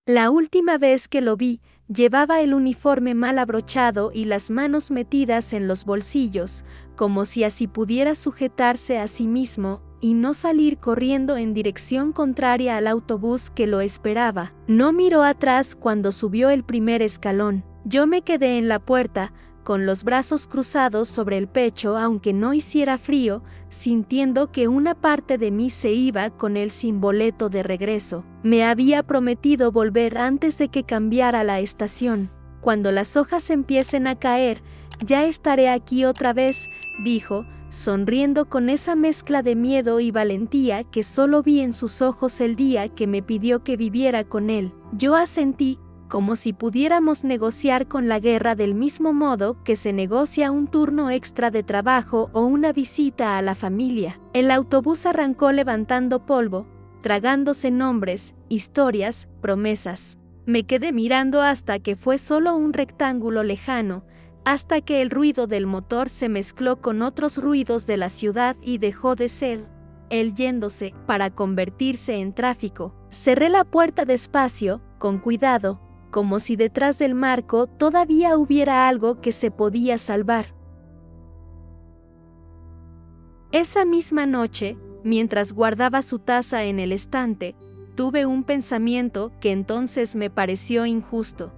La última vez que lo vi, llevaba el uniforme mal abrochado y las manos metidas en los bolsillos, como si así pudiera sujetarse a sí mismo y no salir corriendo en dirección contraria al autobús que lo esperaba. No miró atrás cuando subió el primer escalón. Yo me quedé en la puerta, con los brazos cruzados sobre el pecho aunque no hiciera frío, sintiendo que una parte de mí se iba con él sin boleto de regreso. Me había prometido volver antes de que cambiara la estación. Cuando las hojas empiecen a caer, ya estaré aquí otra vez, dijo, sonriendo con esa mezcla de miedo y valentía que solo vi en sus ojos el día que me pidió que viviera con él. Yo asentí, como si pudiéramos negociar con la guerra del mismo modo que se negocia un turno extra de trabajo o una visita a la familia. El autobús arrancó levantando polvo, tragándose nombres, historias, promesas. Me quedé mirando hasta que fue solo un rectángulo lejano, hasta que el ruido del motor se mezcló con otros ruidos de la ciudad y dejó de ser él yéndose para convertirse en tráfico. Cerré la puerta despacio, con cuidado, como si detrás del marco todavía hubiera algo que se podía salvar. Esa misma noche, mientras guardaba su taza en el estante, tuve un pensamiento que entonces me pareció injusto,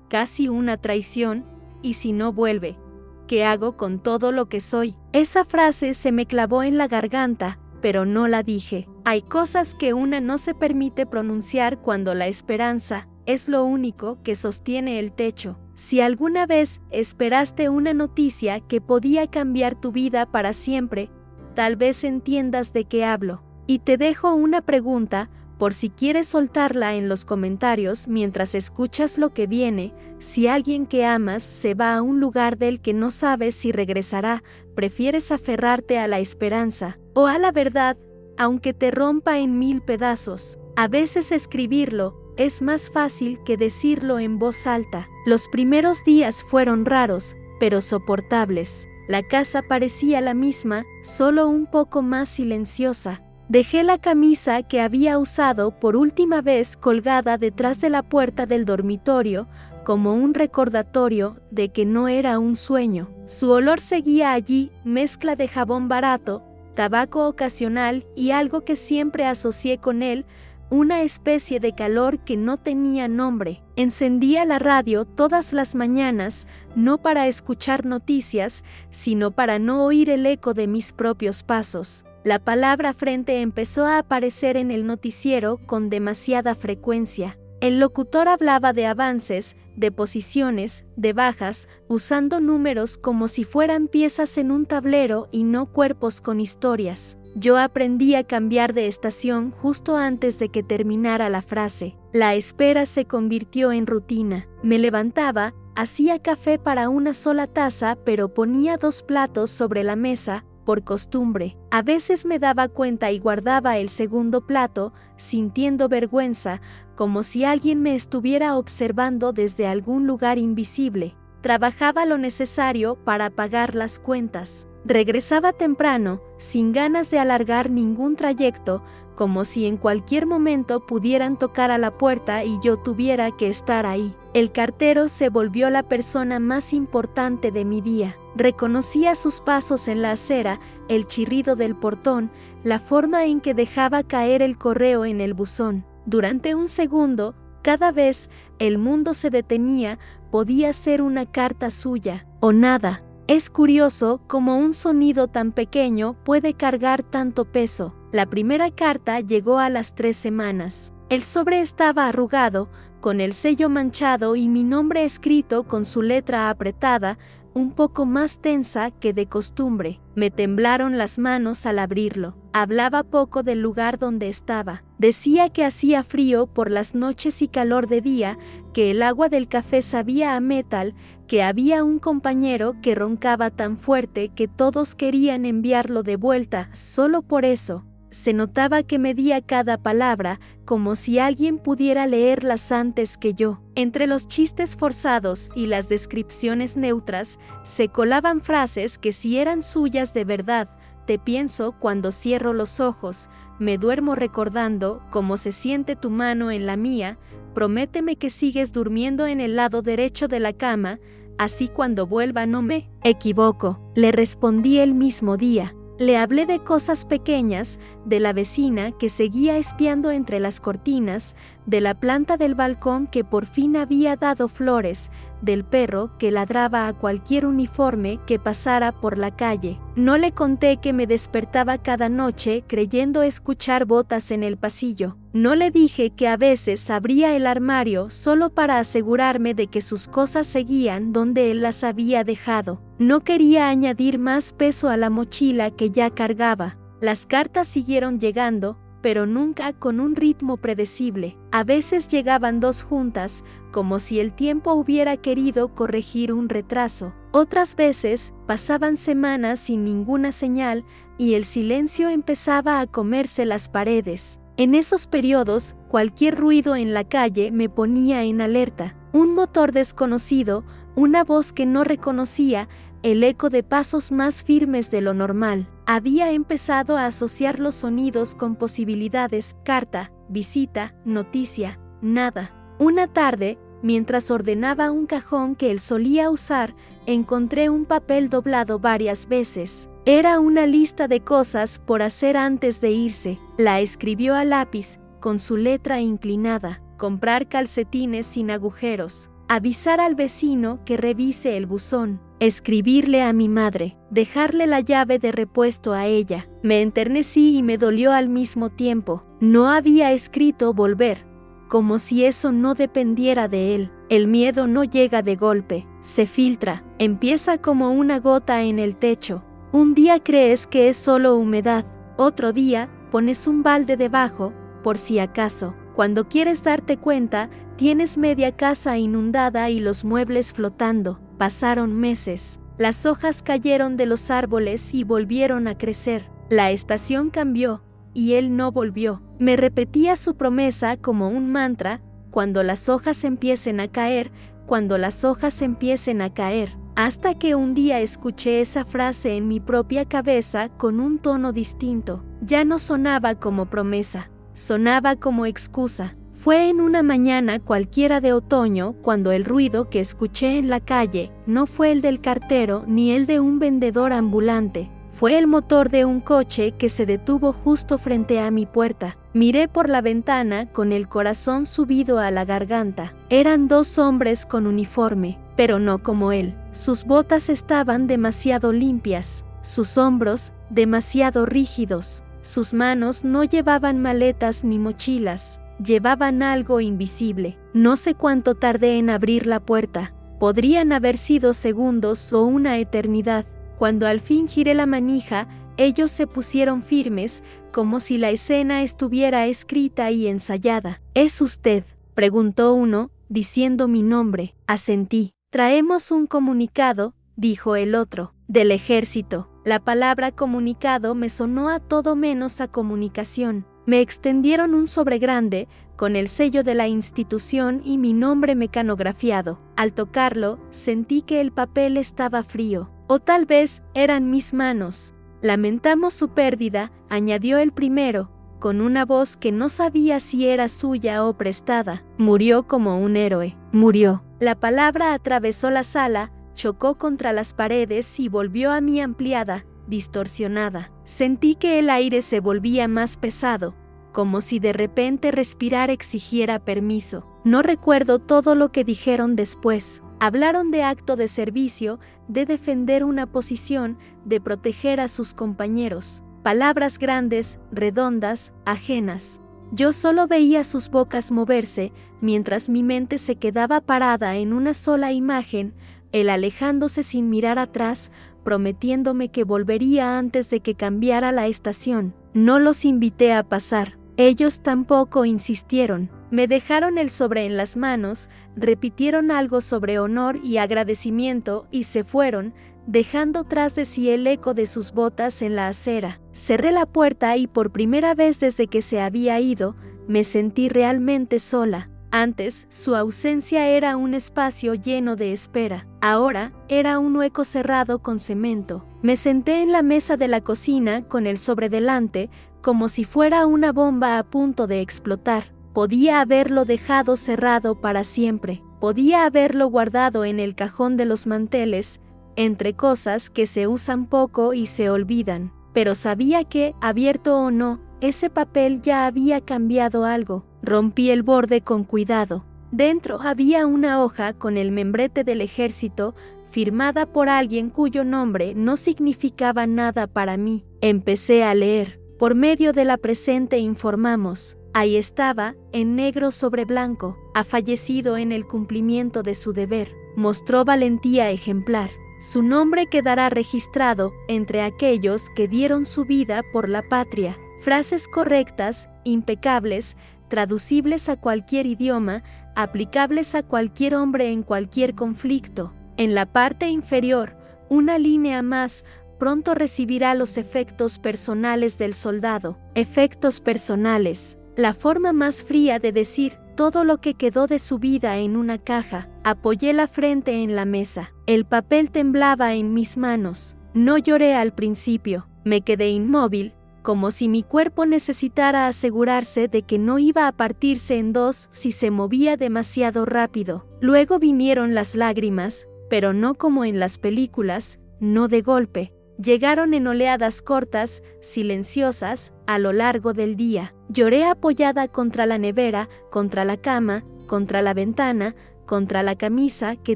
casi una traición. ¿Y si no vuelve? ¿Qué hago con todo lo que soy? Esa frase se me clavó en la garganta, pero no la dije. Hay cosas que una no se permite pronunciar cuando la esperanza es lo único que sostiene el techo. Si alguna vez esperaste una noticia que podía cambiar tu vida para siempre, tal vez entiendas de qué hablo. Y te dejo una pregunta, por si quieres soltarla en los comentarios mientras escuchas lo que viene. Si alguien que amas se va a un lugar del que no sabes si regresará, ¿prefieres aferrarte a la esperanza o a la verdad, aunque te rompa en 1000 pedazos? A veces escribirlo es más fácil que decirlo en voz alta. Los primeros días fueron raros, pero soportables. La casa parecía la misma, solo un poco más silenciosa. Dejé la camisa que había usado por última vez colgada detrás de la puerta del dormitorio, como un recordatorio de que no era un sueño. Su olor seguía allí, mezcla de jabón barato, tabaco ocasional y algo que siempre asocié con él, una especie de calor que no tenía nombre. Encendía la radio todas las mañanas, no para escuchar noticias, sino para no oír el eco de mis propios pasos. La palabra frente empezó a aparecer en el noticiero con demasiada frecuencia. El locutor hablaba de avances, de posiciones, de bajas, usando números como si fueran piezas en un tablero y no cuerpos con historias. Yo aprendí a cambiar de estación justo antes de que terminara la frase. La espera se convirtió en rutina. Me levantaba, hacía café para una sola taza, pero ponía 2 platos sobre la mesa, por costumbre. A veces me daba cuenta y guardaba el segundo plato, sintiendo vergüenza, como si alguien me estuviera observando desde algún lugar invisible. Trabajaba lo necesario para pagar las cuentas. Regresaba temprano, sin ganas de alargar ningún trayecto, como si en cualquier momento pudieran tocar a la puerta y yo tuviera que estar ahí. El cartero se volvió la persona más importante de mi día. Reconocía sus pasos en la acera, el chirrido del portón, la forma en que dejaba caer el correo en el buzón. Durante un segundo, cada vez el mundo se detenía, podía ser una carta suya, o nada. Es curioso cómo un sonido tan pequeño puede cargar tanto peso. La primera carta llegó a las 3 semanas. El sobre estaba arrugado, con el sello manchado y mi nombre escrito con su letra apretada, un poco más tensa que de costumbre. Me temblaron las manos al abrirlo. Hablaba poco del lugar donde estaba. Decía que hacía frío por las noches y calor de día, que el agua del café sabía a metal, que había un compañero que roncaba tan fuerte que todos querían enviarlo de vuelta, solo por eso. Se notaba que medía cada palabra, como si alguien pudiera leerlas antes que yo. Entre los chistes forzados y las descripciones neutras, se colaban frases que si eran suyas de verdad, te pienso cuando cierro los ojos, me duermo recordando cómo se siente tu mano en la mía, prométeme que sigues durmiendo en el lado derecho de la cama, así cuando vuelva no me equivoco. Le respondí el mismo día. Le hablé de cosas pequeñas, de la vecina que seguía espiando entre las cortinas, de la planta del balcón que por fin había dado flores, del perro que ladraba a cualquier uniforme que pasara por la calle. No le conté que me despertaba cada noche creyendo escuchar botas en el pasillo. No le dije que a veces abría el armario solo para asegurarme de que sus cosas seguían donde él las había dejado. No quería añadir más peso a la mochila que ya cargaba. Las cartas siguieron llegando, pero nunca con un ritmo predecible. A veces llegaban 2 juntas, como si el tiempo hubiera querido corregir un retraso. Otras veces pasaban semanas sin ninguna señal y el silencio empezaba a comerse las paredes. En esos periodos, cualquier ruido en la calle me ponía en alerta. Un motor desconocido, una voz que no reconocía, el eco de pasos más firmes de lo normal. Había empezado a asociar los sonidos con posibilidades: carta, visita, noticia, nada. Una tarde, mientras ordenaba un cajón que él solía usar, encontré un papel doblado varias veces. Era una lista de cosas por hacer antes de irse. La escribió a lápiz, con su letra inclinada. Comprar calcetines sin agujeros. Avisar al vecino que revise el buzón. Escribirle a mi madre. Dejarle la llave de repuesto a ella. Me enternecí y me dolió al mismo tiempo. No había escrito volver, como si eso no dependiera de él. El miedo no llega de golpe, se filtra, empieza como una gota en el techo. Un día crees que es solo humedad, otro día pones un balde debajo, por si acaso. Cuando quieres darte cuenta, tienes media casa inundada y los muebles flotando. Pasaron meses. Las hojas cayeron de los árboles y volvieron a crecer. La estación cambió y él no volvió. Me repetía su promesa como un mantra: cuando las hojas empiecen a caer, cuando las hojas empiecen a caer. Hasta que un día escuché esa frase en mi propia cabeza con un tono distinto. Ya no sonaba como promesa, sonaba como excusa. Fue en una mañana cualquiera de otoño cuando el ruido que escuché en la calle no fue el del cartero ni el de un vendedor ambulante. Fue el motor de un coche que se detuvo justo frente a mi puerta. Miré por la ventana con el corazón subido a la garganta. Eran 2 hombres con uniforme, pero no como él. Sus botas estaban demasiado limpias, sus hombros demasiado rígidos. Sus manos no llevaban maletas ni mochilas, llevaban algo invisible. No sé cuánto tardé en abrir la puerta. Podrían haber sido segundos o una eternidad. Cuando al fin giré la manija, ellos se pusieron firmes, como si la escena estuviera escrita y ensayada. ¿Es usted?, preguntó uno, diciendo mi nombre. Asentí. Traemos un comunicado, dijo el otro, del ejército. La palabra comunicado me sonó a todo menos a comunicación. Me extendieron un sobre grande, con el sello de la institución y mi nombre mecanografiado. Al tocarlo, sentí que el papel estaba frío. O tal vez eran mis manos. Lamentamos su pérdida, añadió el primero, con una voz que no sabía si era suya o prestada. Murió como un héroe. Murió. La palabra atravesó la sala, chocó contra las paredes y volvió a mí ampliada, distorsionada. Sentí que el aire se volvía más pesado, como si de repente respirar exigiera permiso. No recuerdo todo lo que dijeron después. Hablaron de acto de servicio, de defender una posición, de proteger a sus compañeros. Palabras grandes, redondas, ajenas. Yo solo veía sus bocas moverse, mientras mi mente se quedaba parada en una sola imagen, él alejándose sin mirar atrás, prometiéndome que volvería antes de que cambiara la estación. No los invité a pasar. Ellos tampoco insistieron. Me dejaron el sobre en las manos, repitieron algo sobre honor y agradecimiento y se fueron, dejando tras de sí el eco de sus botas en la acera. Cerré la puerta y por primera vez desde que se había ido, me sentí realmente sola. Antes, su ausencia era un espacio lleno de espera. Ahora, era un hueco cerrado con cemento. Me senté en la mesa de la cocina con el sobre delante, como si fuera una bomba a punto de explotar. Podía haberlo dejado cerrado para siempre. Podía haberlo guardado en el cajón de los manteles, entre cosas que se usan poco y se olvidan. Pero sabía que, abierto o no, ese papel ya había cambiado algo. Rompí el borde con cuidado. Dentro había una hoja con el membrete del ejército, firmada por alguien cuyo nombre no significaba nada para mí. Empecé a leer. Por medio de la presente informamos. Ahí estaba, en negro sobre blanco. Ha fallecido en el cumplimiento de su deber. Mostró valentía ejemplar. Su nombre quedará registrado entre aquellos que dieron su vida por la patria. Frases correctas, impecables, traducibles a cualquier idioma, aplicables a cualquier hombre en cualquier conflicto. En la parte inferior, una línea más, pronto recibirá los efectos personales del soldado. Efectos personales. La forma más fría de decir todo lo que quedó de su vida en una caja. Apoyé la frente en la mesa. El papel temblaba en mis manos. No lloré al principio. Me quedé inmóvil, como si mi cuerpo necesitara asegurarse de que no iba a partirse en dos si se movía demasiado rápido. Luego vinieron las lágrimas, pero no como en las películas, no de golpe. Llegaron en oleadas cortas, silenciosas, a lo largo del día. Lloré apoyada contra la nevera, contra la cama, contra la ventana, contra la camisa que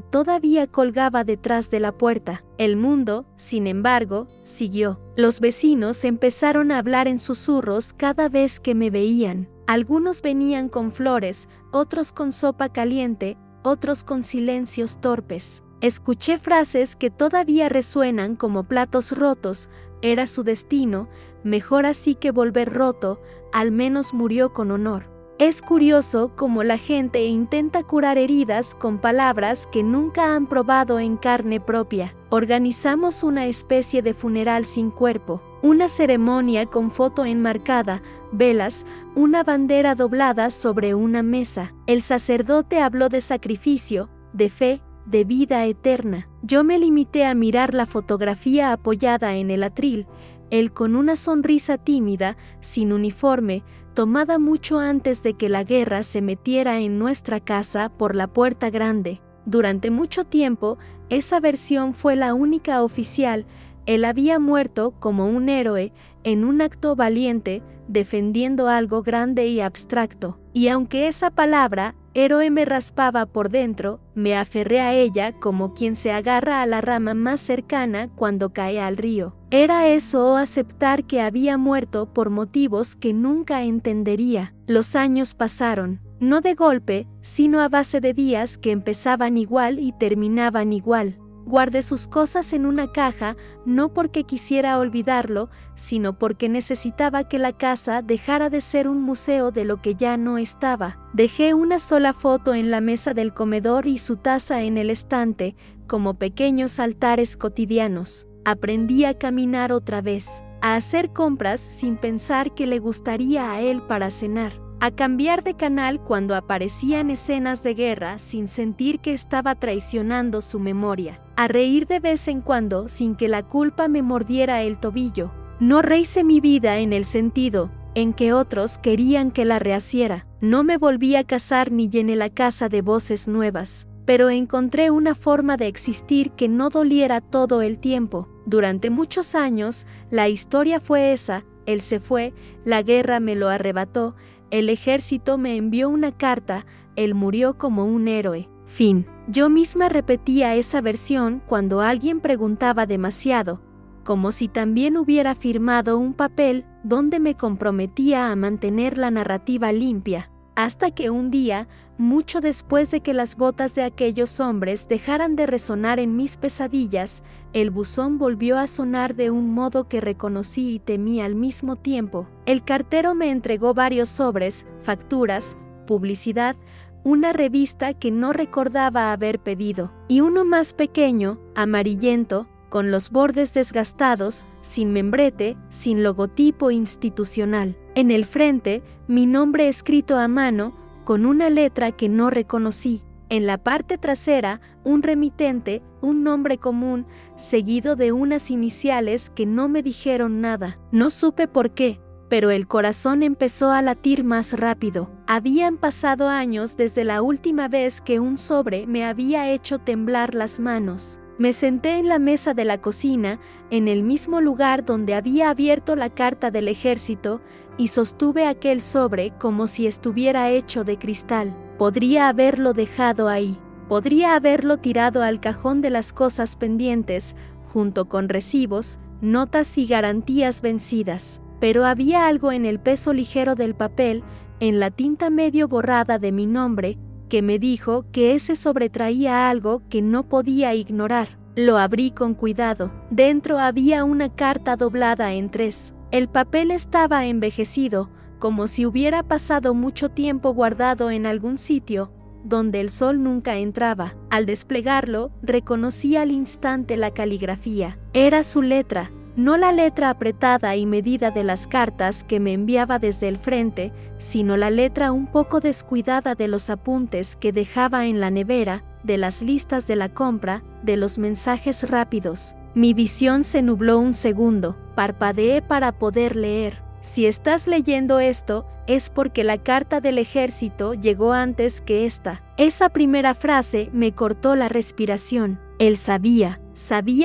todavía colgaba detrás de la puerta. El mundo, sin embargo, siguió. Los vecinos empezaron a hablar en susurros cada vez que me veían. Algunos venían con flores, otros con sopa caliente, otros con silencios torpes. Escuché frases que todavía resuenan como platos rotos. Era su destino, mejor así que volver roto, al menos murió con honor. Es curioso cómo la gente intenta curar heridas con palabras que nunca han probado en carne propia. Organizamos una especie de funeral sin cuerpo, una ceremonia con foto enmarcada, velas, una bandera doblada sobre una mesa. El sacerdote habló de sacrificio, de fe, de vida eterna. Yo me limité a mirar la fotografía apoyada en el atril, él con una sonrisa tímida, sin uniforme, tomada mucho antes de que la guerra se metiera en nuestra casa por la puerta grande. Durante mucho tiempo, esa versión fue la única oficial. Él había muerto como un héroe, en un acto valiente, defendiendo algo grande y abstracto. Y aunque esa palabra, héroe, me raspaba por dentro, me aferré a ella como quien se agarra a la rama más cercana cuando cae al río. Era eso o aceptar que había muerto por motivos que nunca entendería. Los años pasaron, no de golpe, sino a base de días que empezaban igual y terminaban igual. Guardé sus cosas en una caja, no porque quisiera olvidarlo, sino porque necesitaba que la casa dejara de ser un museo de lo que ya no estaba. Dejé una sola foto en la mesa del comedor y su taza en el estante, como pequeños altares cotidianos. Aprendí a caminar otra vez, a hacer compras sin pensar que le gustaría a él para cenar, a cambiar de canal cuando aparecían escenas de guerra sin sentir que estaba traicionando su memoria, a reír de vez en cuando sin que la culpa me mordiera el tobillo. No rehice mi vida en el sentido en que otros querían que la rehaciera. No me volví a casar ni llené la casa de voces nuevas, pero encontré una forma de existir que no doliera todo el tiempo. Durante muchos años, la historia fue esa: él se fue, la guerra me lo arrebató, el ejército me envió una carta, él murió como un héroe. Fin. Yo misma repetía esa versión cuando alguien preguntaba demasiado, como si también hubiera firmado un papel donde me comprometía a mantener la narrativa limpia. Hasta que un día, mucho después de que las botas de aquellos hombres dejaran de resonar en mis pesadillas, el buzón volvió a sonar de un modo que reconocí y temí al mismo tiempo. El cartero me entregó varios sobres, facturas, publicidad, una revista que no recordaba haber pedido, y uno más pequeño, amarillento, con los bordes desgastados, sin membrete, sin logotipo institucional. En el frente, mi nombre escrito a mano, con una letra que no reconocí. En la parte trasera, un remitente, un nombre común, seguido de unas iniciales que no me dijeron nada. No supe por qué, pero el corazón empezó a latir más rápido. Habían pasado años desde la última vez que un sobre me había hecho temblar las manos. Me senté en la mesa de la cocina, en el mismo lugar donde había abierto la carta del ejército, y sostuve aquel sobre como si estuviera hecho de cristal. Podría haberlo dejado ahí. Podría haberlo tirado al cajón de las cosas pendientes, junto con recibos, notas y garantías vencidas. Pero había algo en el peso ligero del papel, en la tinta medio borrada de mi nombre, que me dijo que ese sobre traía algo que no podía ignorar. Lo abrí con cuidado. Dentro había una carta doblada en 3. El papel estaba envejecido, como si hubiera pasado mucho tiempo guardado en algún sitio donde el sol nunca entraba. Al desplegarlo, reconocí al instante la caligrafía. Era su letra, no la letra apretada y medida de las cartas que me enviaba desde el frente, sino la letra un poco descuidada de los apuntes que dejaba en la nevera, de las listas de la compra, de los mensajes rápidos. Mi visión se nubló un segundo, parpadeé para poder leer. Si estás leyendo esto, es porque la carta del ejército llegó antes que esta. Esa primera frase me cortó la respiración. Él sabía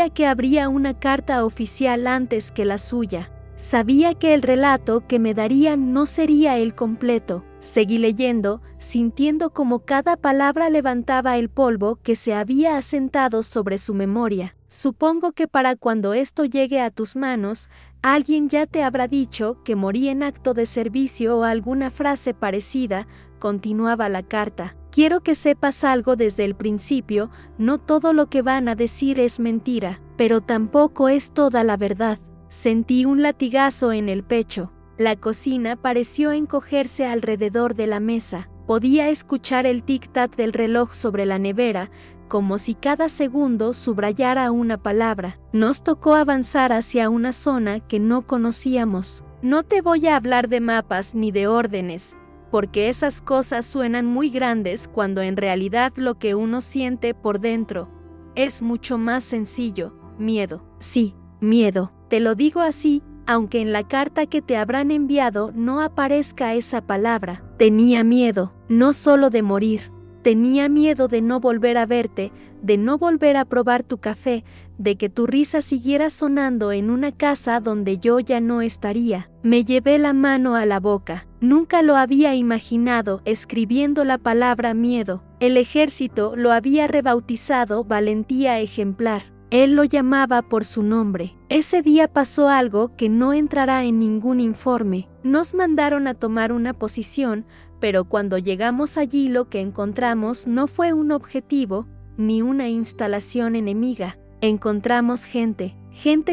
que habría una carta oficial antes que la suya. Sabía que el relato que me darían no sería el completo. Seguí leyendo, sintiendo como cada palabra levantaba el polvo que se había asentado sobre su memoria. Supongo que para cuando esto llegue a tus manos, alguien ya te habrá dicho que morí en acto de servicio o alguna frase parecida, continuaba la carta. Quiero que sepas algo desde el principio, no todo lo que van a decir es mentira, pero tampoco es toda la verdad. Sentí un latigazo en el pecho. La cocina pareció encogerse alrededor de la mesa. Podía escuchar el tic-tac del reloj sobre la nevera, como si cada segundo subrayara una palabra. Nos tocó avanzar hacia una zona que no conocíamos. No te voy a hablar de mapas ni de órdenes, porque esas cosas suenan muy grandes cuando en realidad lo que uno siente por dentro es mucho más sencillo. Miedo. Sí, miedo. Te lo digo así, aunque en la carta que te habrán enviado no aparezca esa palabra. Tenía miedo, no solo de morir. Tenía miedo de no volver a verte, de no volver a probar tu café, de que tu risa siguiera sonando en una casa donde yo ya no estaría. Me llevé la mano a la boca. Nunca lo había imaginado escribiendo la palabra miedo. El ejército lo había rebautizado valentía ejemplar. Él lo llamaba por su nombre. Ese día pasó algo que no entrará en ningún informe. Nos mandaron a tomar una posición, pero cuando llegamos allí lo que encontramos no fue un objetivo, ni una instalación enemiga. Encontramos gente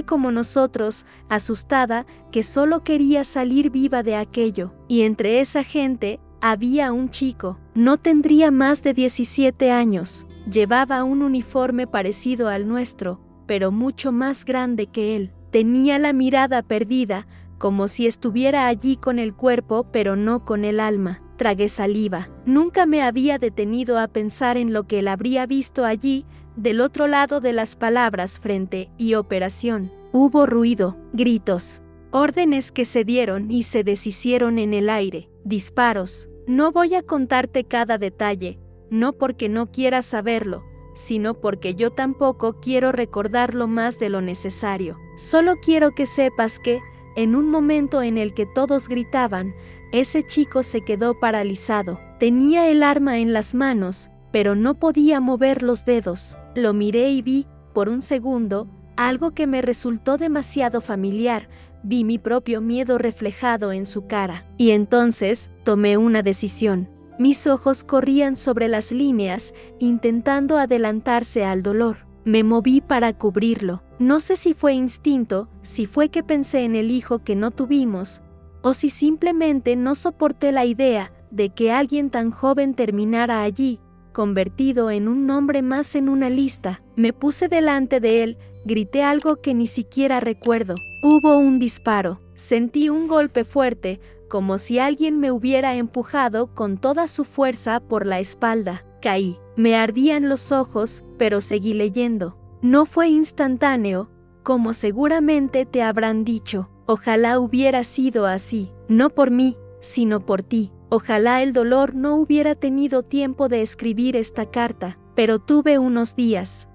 como nosotros, asustada, que solo quería salir viva de aquello. Y entre esa gente había un chico. No tendría más de 17 años. Llevaba un uniforme parecido al nuestro, pero mucho más grande que él. Tenía la mirada perdida, como si estuviera allí con el cuerpo pero no con el alma. Tragué saliva. Nunca me había detenido a pensar en lo que él habría visto allí, del otro lado de las palabras frente y operación. Hubo ruido, gritos, órdenes que se dieron y se deshicieron en el aire, disparos. No voy a contarte cada detalle, no porque no quieras saberlo, sino porque yo tampoco quiero recordarlo más de lo necesario. Solo quiero que sepas que, en un momento en el que todos gritaban, ese chico se quedó paralizado. Tenía el arma en las manos, pero no podía mover los dedos. Lo miré y vi, por un segundo, algo que me resultó demasiado familiar. Vi mi propio miedo reflejado en su cara. Y entonces, tomé una decisión. Mis ojos corrían sobre las líneas, intentando adelantarse al dolor. Me moví para cubrirlo. No sé si fue instinto, si fue que pensé en el hijo que no tuvimos, o si simplemente no soporté la idea de que alguien tan joven terminara allí, convertido en un nombre más en una lista. Me puse delante de él, grité algo que ni siquiera recuerdo. Hubo un disparo. Sentí un golpe fuerte, como si alguien me hubiera empujado con toda su fuerza por la espalda. Caí. Me ardían los ojos, pero seguí leyendo. No fue instantáneo, como seguramente te habrán dicho. Ojalá hubiera sido así, no por mí, sino por ti. Ojalá el dolor no hubiera tenido tiempo de escribir esta carta, pero tuve unos días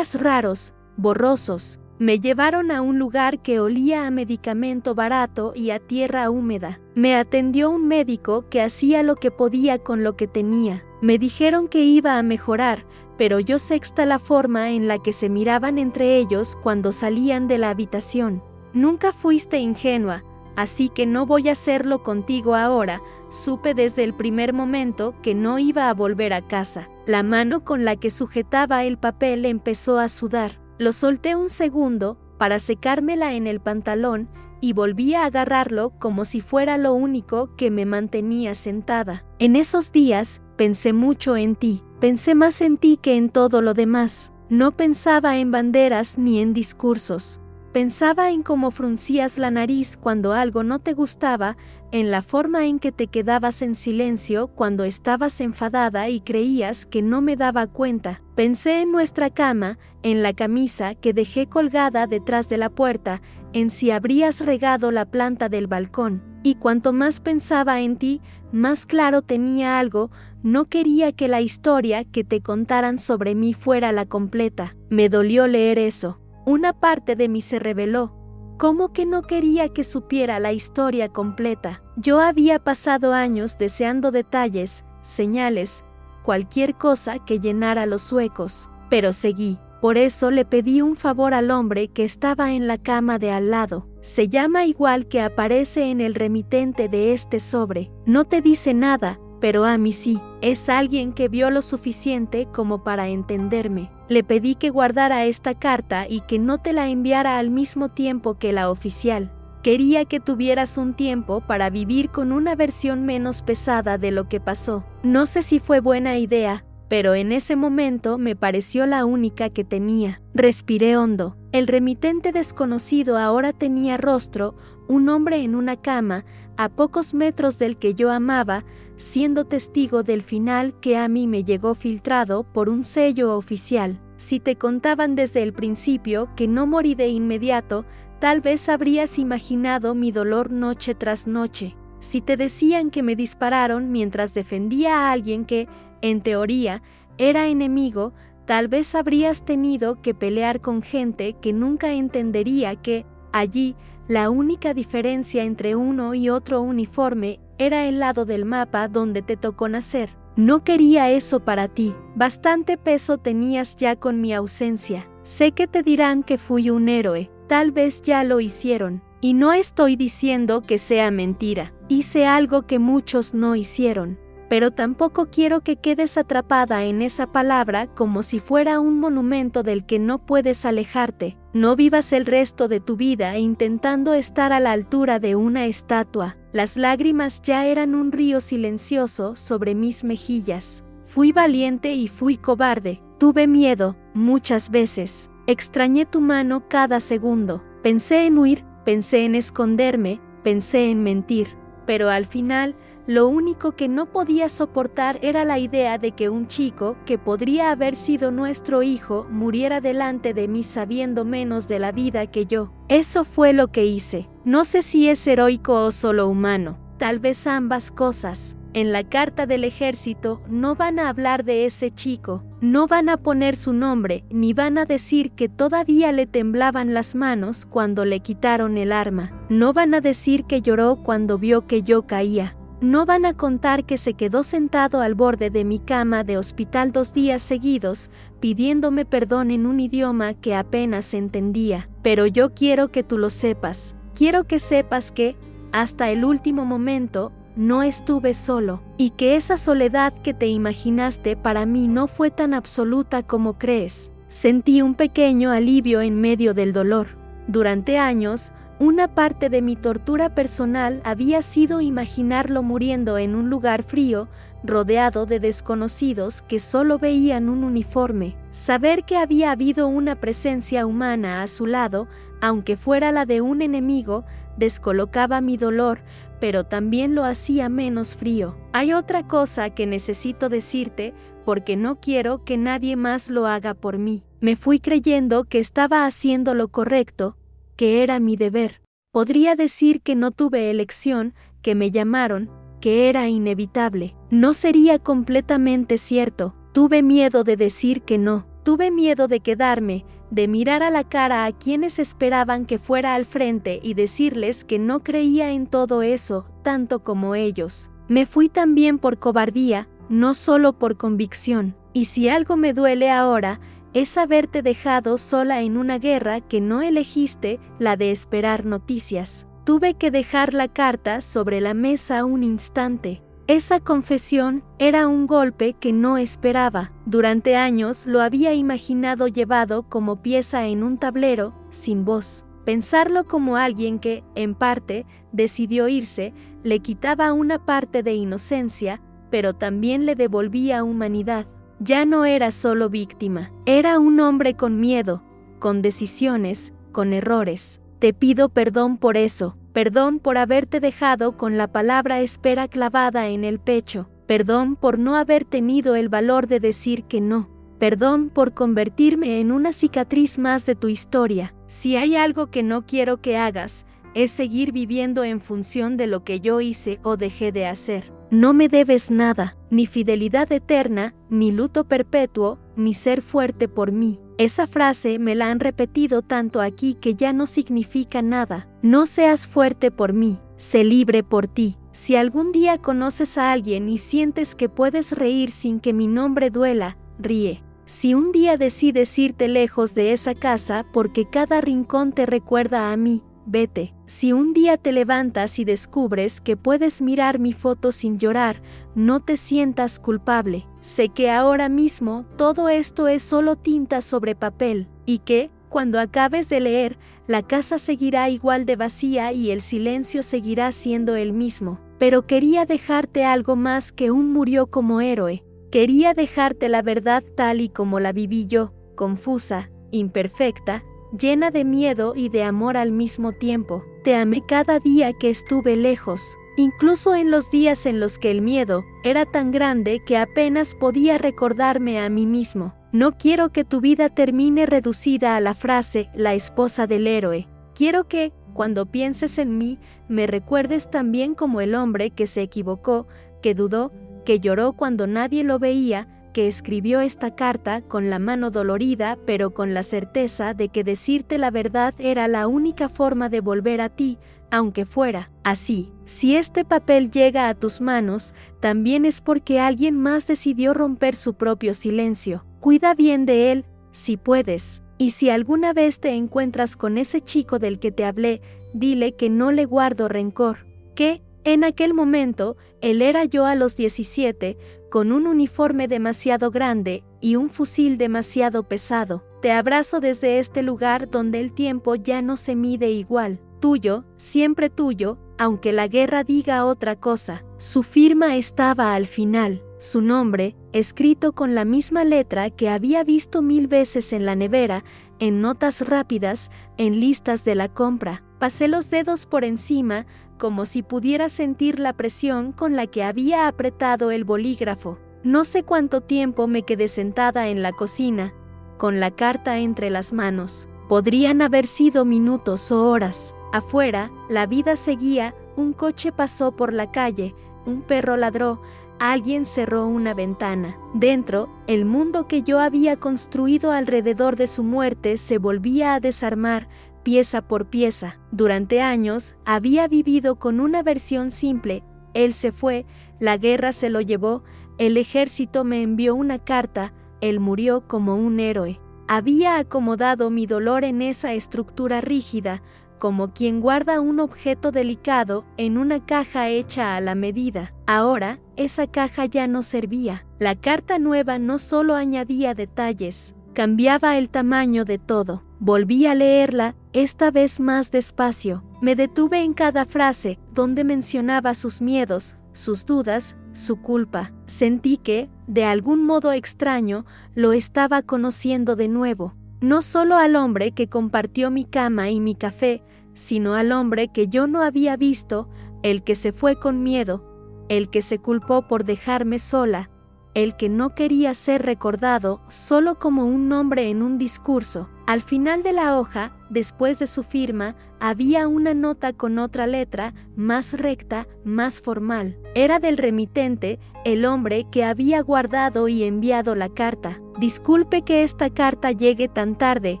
raros, borrosos. Me llevaron a un lugar que olía a medicamento barato y a tierra húmeda. Me atendió un médico que hacía lo que podía con lo que tenía. Me dijeron que iba a mejorar, pero yo sexta la forma en la que se miraban entre ellos cuando salían de la habitación. Nunca fuiste ingenua, así que no voy a hacerlo contigo ahora. Supe desde el primer momento que no iba a volver a casa. La mano con la que sujetaba el papel empezó a sudar. Lo solté un segundo para secármela en el pantalón y volví a agarrarlo como si fuera lo único que me mantenía sentada. En esos días pensé mucho en ti. Pensé más en ti que en todo lo demás. No pensaba en banderas ni en discursos. Pensaba en cómo fruncías la nariz cuando algo no te gustaba, en la forma en que te quedabas en silencio cuando estabas enfadada y creías que no me daba cuenta. Pensé en nuestra cama, en la camisa que dejé colgada detrás de la puerta, en si habrías regado la planta del balcón. Y cuanto más pensaba en ti, más claro tenía algo. No quería que la historia que te contaran sobre mí fuera la completa. Me dolió leer eso. Una parte de mí se rebeló. ¿Cómo que no quería que supiera la historia completa? Yo había pasado años deseando detalles, señales, cualquier cosa que llenara los huecos, pero seguí. Por eso le pedí un favor al hombre que estaba en la cama de al lado. Se llama igual que aparece en el remitente de este sobre. No te dice nada, pero a mí sí. Es alguien que vio lo suficiente como para entenderme. Le pedí que guardara esta carta y que no te la enviara al mismo tiempo que la oficial. Quería que tuvieras un tiempo para vivir con una versión menos pesada de lo que pasó. No sé si fue buena idea, pero en ese momento me pareció la única que tenía. Respiré hondo. El remitente desconocido ahora tenía rostro, un hombre en una cama, a pocos metros del que yo amaba, siendo testigo del final que a mí me llegó filtrado por un sello oficial. Si te contaban desde el principio que no morí de inmediato, tal vez habrías imaginado mi dolor noche tras noche. Si te decían que me dispararon mientras defendía a alguien que, en teoría, era enemigo, tal vez habrías tenido que pelear con gente que nunca entendería que, allí, la única diferencia entre uno y otro uniforme era el lado del mapa donde te tocó nacer. No quería eso para ti. Bastante peso tenías ya con mi ausencia. Sé que te dirán que fui un héroe. Tal vez ya lo hicieron. Y no estoy diciendo que sea mentira. Hice algo que muchos no hicieron. Pero tampoco quiero que quedes atrapada en esa palabra como si fuera un monumento del que no puedes alejarte. No vivas el resto de tu vida intentando estar a la altura de una estatua. Las lágrimas ya eran un río silencioso sobre mis mejillas. Fui valiente y fui cobarde. Tuve miedo, muchas veces. Extrañé tu mano cada segundo. Pensé en huir, pensé en esconderme, pensé en mentir. Pero al final, lo único que no podía soportar era la idea de que un chico, que podría haber sido nuestro hijo, muriera delante de mí sabiendo menos de la vida que yo. Eso fue lo que hice. No sé si es heroico o solo humano. Tal vez ambas cosas. En la carta del ejército no van a hablar de ese chico. No van a poner su nombre, ni van a decir que todavía le temblaban las manos cuando le quitaron el arma. No van a decir que lloró cuando vio que yo caía. No van a contar que se quedó sentado al borde de mi cama de hospital 2 días seguidos, pidiéndome perdón en un idioma que apenas entendía. Pero yo quiero que tú lo sepas. Quiero que sepas que, hasta el último momento, no estuve solo, y que esa soledad que te imaginaste para mí no fue tan absoluta como crees. Sentí un pequeño alivio en medio del dolor. Durante años, una parte de mi tortura personal había sido imaginarlo muriendo en un lugar frío, rodeado de desconocidos que solo veían un uniforme. Saber que había habido una presencia humana a su lado, aunque fuera la de un enemigo, descolocaba mi dolor, pero también lo hacía menos frío. Hay otra cosa que necesito decirte, porque no quiero que nadie más lo haga por mí. Me fui creyendo que estaba haciendo lo correcto, que era mi deber. Podría decir que no tuve elección, que me llamaron, que era inevitable. No sería completamente cierto. Tuve miedo de decir que no. Tuve miedo de quedarme, de mirar a la cara a quienes esperaban que fuera al frente y decirles que no creía en todo eso, tanto como ellos. Me fui también por cobardía, no solo por convicción. Y si algo me duele ahora, es haberte dejado sola en una guerra que no elegiste, la de esperar noticias. Tuve que dejar la carta sobre la mesa un instante. Esa confesión era un golpe que no esperaba. Durante años lo había imaginado llevado como pieza en un tablero, sin voz. Pensarlo como alguien que, en parte, decidió irse, le quitaba una parte de inocencia, pero también le devolvía humanidad. Ya no era solo víctima, era un hombre con miedo, con decisiones, con errores. Te pido perdón por eso. Perdón por haberte dejado con la palabra espera clavada en el pecho. Perdón por no haber tenido el valor de decir que no. Perdón por convertirme en una cicatriz más de tu historia. Si hay algo que no quiero que hagas, es seguir viviendo en función de lo que yo hice o dejé de hacer. No me debes nada, ni fidelidad eterna, ni luto perpetuo, ni ser fuerte por mí. Esa frase me la han repetido tanto aquí que ya no significa nada. No seas fuerte por mí, sé libre por ti. Si algún día conoces a alguien y sientes que puedes reír sin que mi nombre duela, ríe. Si un día decides irte lejos de esa casa porque cada rincón te recuerda a mí, vete. Si un día te levantas y descubres que puedes mirar mi foto sin llorar, no te sientas culpable. Sé que ahora mismo todo esto es solo tinta sobre papel, y que, cuando acabes de leer, la casa seguirá igual de vacía y el silencio seguirá siendo el mismo. Pero quería dejarte algo más que un murió como héroe. Quería dejarte la verdad tal y como la viví yo, confusa, imperfecta, llena de miedo y de amor al mismo tiempo. Te amé cada día que estuve lejos, incluso en los días en los que el miedo era tan grande que apenas podía recordarme a mí mismo. No quiero que tu vida termine reducida a la frase «la esposa del héroe». Quiero que, cuando pienses en mí, me recuerdes también como el hombre que se equivocó, que dudó, que lloró cuando nadie lo veía, que escribió esta carta con la mano dolorida, pero con la certeza de que decirte la verdad era la única forma de volver a ti, aunque fuera así. Si este papel llega a tus manos, también es porque alguien más decidió romper su propio silencio. Cuida bien de él, si puedes. Y si alguna vez te encuentras con ese chico del que te hablé, dile que no le guardo rencor. Que, en aquel momento, él era yo a los 17, con un uniforme demasiado grande y un fusil demasiado pesado. Te abrazo desde este lugar donde el tiempo ya no se mide igual. Tuyo, siempre tuyo, aunque la guerra diga otra cosa. Su firma estaba al final. Su nombre, escrito con la misma letra que había visto 1000 veces en la nevera, en notas rápidas, en listas de la compra. Pasé los dedos por encima, como si pudiera sentir la presión con la que había apretado el bolígrafo. No sé cuánto tiempo me quedé sentada en la cocina, con la carta entre las manos. Podrían haber sido minutos o horas. Afuera, la vida seguía, un coche pasó por la calle, un perro ladró, alguien cerró una ventana. Dentro, el mundo que yo había construido alrededor de su muerte se volvía a desarmar, pieza por pieza. Durante años, había vivido con una versión simple. Él se fue, la guerra se lo llevó, el ejército me envió una carta, él murió como un héroe. Había acomodado mi dolor en esa estructura rígida, como quien guarda un objeto delicado en una caja hecha a la medida. Ahora, esa caja ya no servía. La carta nueva no solo añadía detalles, cambiaba el tamaño de todo. Volví a leerla, esta vez más despacio. Me detuve en cada frase, donde mencionaba sus miedos, sus dudas, su culpa. Sentí que, de algún modo extraño, lo estaba conociendo de nuevo. No solo al hombre que compartió mi cama y mi café, sino al hombre que yo no había visto, el que se fue con miedo, el que se culpó por dejarme sola, el que no quería ser recordado solo como un nombre en un discurso. Al final de la hoja, después de su firma, había una nota con otra letra, más recta, más formal. Era del remitente, el hombre que había guardado y enviado la carta. «Disculpe que esta carta llegue tan tarde»,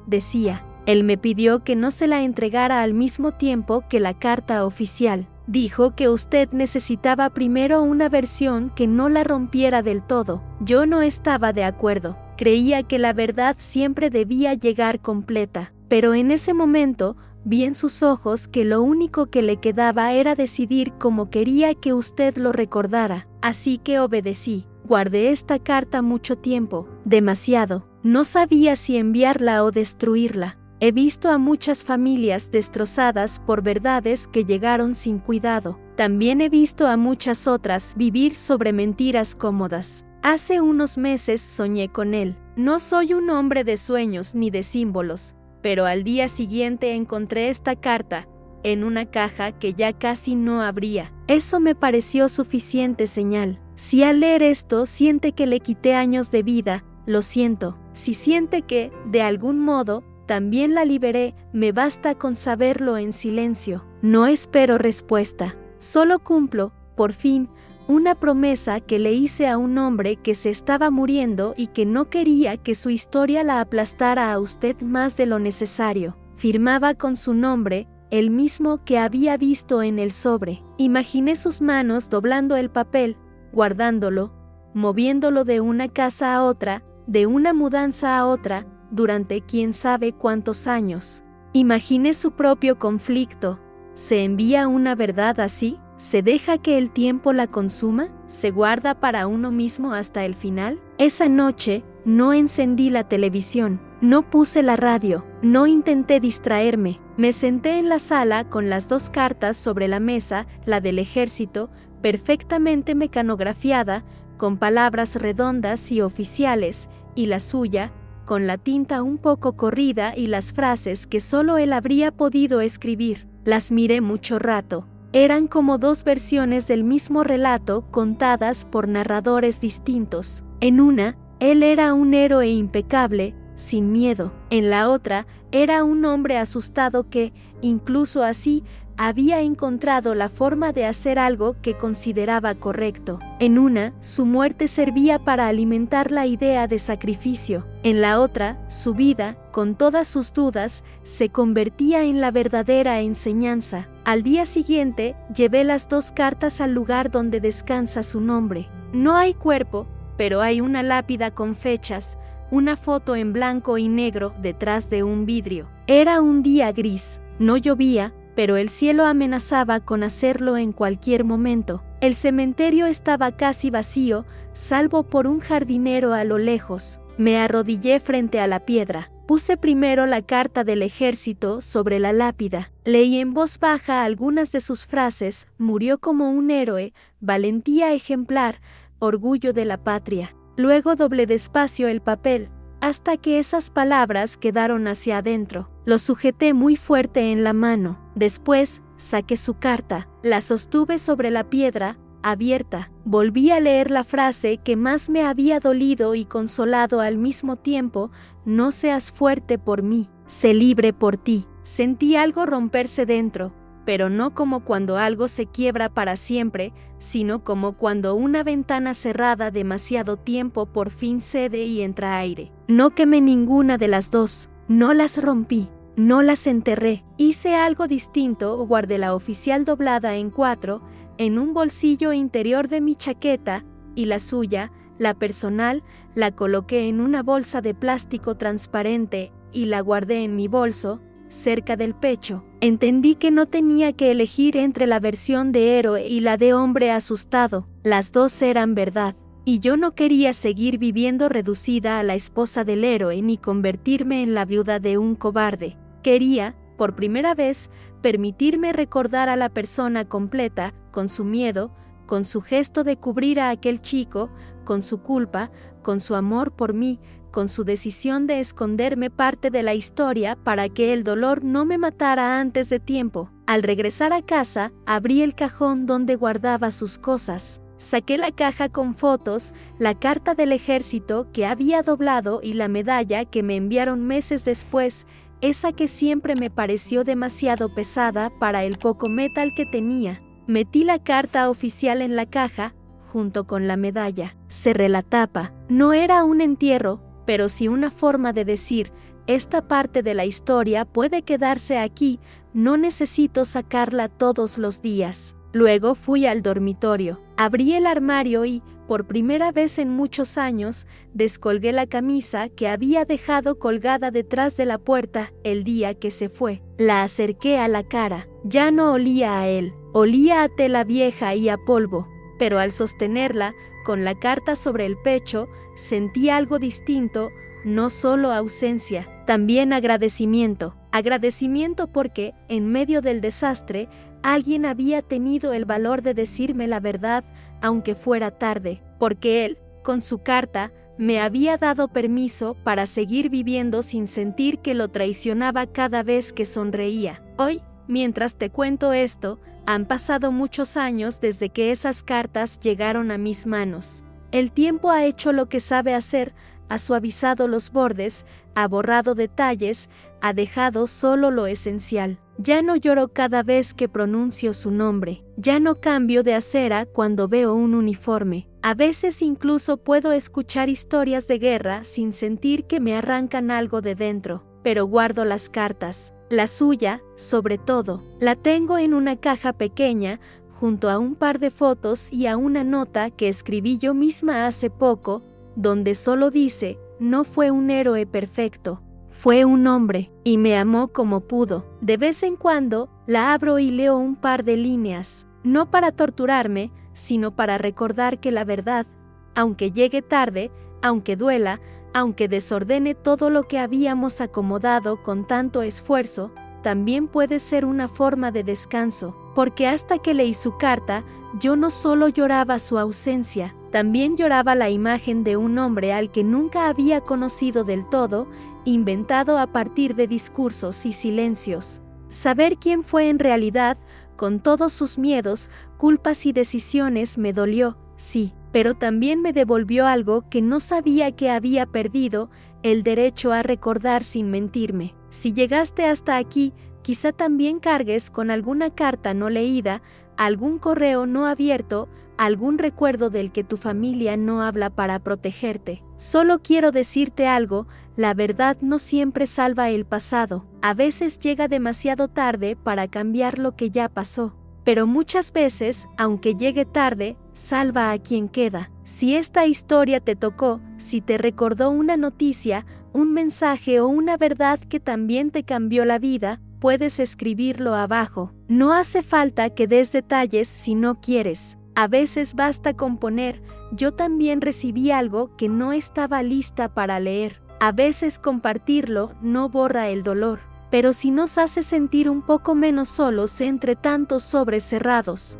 decía. Él me pidió que no se la entregara al mismo tiempo que la carta oficial. Dijo que usted necesitaba primero una versión que no la rompiera del todo. Yo no estaba de acuerdo. Creía que la verdad siempre debía llegar completa. Pero en ese momento vi en sus ojos que lo único que le quedaba era decidir cómo quería que usted lo recordara. Así que obedecí. Guardé esta carta mucho tiempo, demasiado. No sabía si enviarla o destruirla. He visto a muchas familias destrozadas por verdades que llegaron sin cuidado. También he visto a muchas otras vivir sobre mentiras cómodas. Hace unos meses soñé con él. No soy un hombre de sueños ni de símbolos, pero al día siguiente encontré esta carta en una caja que ya casi no abría. Eso me pareció suficiente señal. Si al leer esto siente que le quité años de vida, lo siento. Si siente que, de algún modo, también la liberé, me basta con saberlo en silencio. No espero respuesta. Solo cumplo, por fin, una promesa que le hice a un hombre que se estaba muriendo y que no quería que su historia la aplastara a usted más de lo necesario. Firmaba con su nombre, el mismo que había visto en el sobre. Imaginé sus manos doblando el papel, guardándolo, moviéndolo de una casa a otra, de una mudanza a otra, durante quién sabe cuántos años. Imaginé su propio conflicto. ¿Se envía una verdad así? ¿Se deja que el tiempo la consuma? ¿Se guarda para uno mismo hasta el final? Esa noche no encendí la televisión, no puse la radio, no intenté distraerme. Me senté en la sala con las dos cartas sobre la mesa, la del ejército, perfectamente mecanografiada, con palabras redondas y oficiales, y la suya, con la tinta un poco corrida y las frases que solo él habría podido escribir. Las miré mucho rato. Eran como dos versiones del mismo relato contadas por narradores distintos. En una, él era un héroe impecable, sin miedo. En la otra, era un hombre asustado que, incluso así, había encontrado la forma de hacer algo que consideraba correcto. En una, su muerte servía para alimentar la idea de sacrificio. En la otra, su vida, con todas sus dudas, se convertía en la verdadera enseñanza. Al día siguiente, llevé las dos cartas al lugar donde descansa su nombre. No hay cuerpo, pero hay una lápida con fechas, una foto en blanco y negro detrás de un vidrio. Era un día gris, no llovía, pero el cielo amenazaba con hacerlo en cualquier momento. El cementerio estaba casi vacío, salvo por un jardinero a lo lejos. Me arrodillé frente a la piedra. Puse primero la carta del ejército sobre la lápida. Leí en voz baja algunas de sus frases: murió como un héroe, valentía ejemplar, orgullo de la patria. Luego doblé despacio el papel, hasta que esas palabras quedaron hacia adentro. Lo sujeté muy fuerte en la mano. Después, saqué su carta. La sostuve sobre la piedra, abierta. Volví a leer la frase que más me había dolido y consolado al mismo tiempo: no seas fuerte por mí, sé libre por ti. Sentí algo romperse dentro, pero no como cuando algo se quiebra para siempre, sino como cuando una ventana cerrada demasiado tiempo por fin cede y entra aire. No quemé ninguna de las dos, no las rompí, no las enterré. Hice algo distinto: guardé la oficial doblada en 4, en un bolsillo interior de mi chaqueta, y la suya, la personal, la coloqué en una bolsa de plástico transparente y la guardé en mi bolso, cerca del pecho. Entendí que no tenía que elegir entre la versión de héroe y la de hombre asustado. Las dos eran verdad, y yo no quería seguir viviendo reducida a la esposa del héroe ni convertirme en la viuda de un cobarde. Quería, por primera vez, permitirme recordar a la persona completa, con su miedo, con su gesto de cubrir a aquel chico, con su culpa, con su amor por mí, con su decisión de esconderme parte de la historia para que el dolor no me matara antes de tiempo. Al regresar a casa, abrí el cajón donde guardaba sus cosas. Saqué la caja con fotos, la carta del ejército que había doblado y la medalla que me enviaron meses después, esa que siempre me pareció demasiado pesada para el poco metal que tenía. Metí la carta oficial en la caja, junto con la medalla. Cerré la tapa. No era un entierro, pero sí una forma de decir, esta parte de la historia puede quedarse aquí, no necesito sacarla todos los días. Luego fui al dormitorio. Abrí el armario y, por primera vez en muchos años, descolgué la camisa que había dejado colgada detrás de la puerta el día que se fue. La acerqué a la cara. Ya no olía a él, olía a tela vieja y a polvo, pero al sostenerla, con la carta sobre el pecho, sentí algo distinto, no solo ausencia, también agradecimiento. Agradecimiento porque, en medio del desastre, alguien había tenido el valor de decirme la verdad, aunque fuera tarde, porque él, con su carta, me había dado permiso para seguir viviendo sin sentir que lo traicionaba cada vez que sonreía. Hoy, mientras te cuento esto, han pasado muchos años desde que esas cartas llegaron a mis manos. El tiempo ha hecho lo que sabe hacer, ha suavizado los bordes, ha borrado detalles, ha dejado solo lo esencial. Ya no lloro cada vez que pronuncio su nombre. Ya no cambio de acera cuando veo un uniforme. A veces incluso puedo escuchar historias de guerra sin sentir que me arrancan algo de dentro. Pero guardo las cartas. La suya, sobre todo, la tengo en una caja pequeña, junto a un par de fotos y a una nota que escribí yo misma hace poco, donde solo dice, no fue un héroe perfecto, fue un hombre, y me amó como pudo. De vez en cuando, la abro y leo un par de líneas, no para torturarme, sino para recordar que la verdad, aunque llegue tarde, aunque duela, aunque desordene todo lo que habíamos acomodado con tanto esfuerzo, también puede ser una forma de descanso, porque hasta que leí su carta, yo no solo lloraba su ausencia, también lloraba la imagen de un hombre al que nunca había conocido del todo, inventado a partir de discursos y silencios. Saber quién fue en realidad, con todos sus miedos, culpas y decisiones, me dolió, sí, pero también me devolvió algo que no sabía que había perdido, el derecho a recordar sin mentirme. Si llegaste hasta aquí, quizá también cargues con alguna carta no leída, algún correo no abierto, algún recuerdo del que tu familia no habla para protegerte. Solo quiero decirte algo, la verdad no siempre salva el pasado. A veces llega demasiado tarde para cambiar lo que ya pasó. Pero muchas veces, aunque llegue tarde, salva a quien queda. Si esta historia te tocó, si te recordó una noticia, un mensaje o una verdad que también te cambió la vida, puedes escribirlo abajo. No hace falta que des detalles si no quieres. A veces basta con poner, yo también recibí algo que no estaba lista para leer. A veces compartirlo no borra el dolor, pero si nos hace sentir un poco menos solos entre tantos sobres cerrados.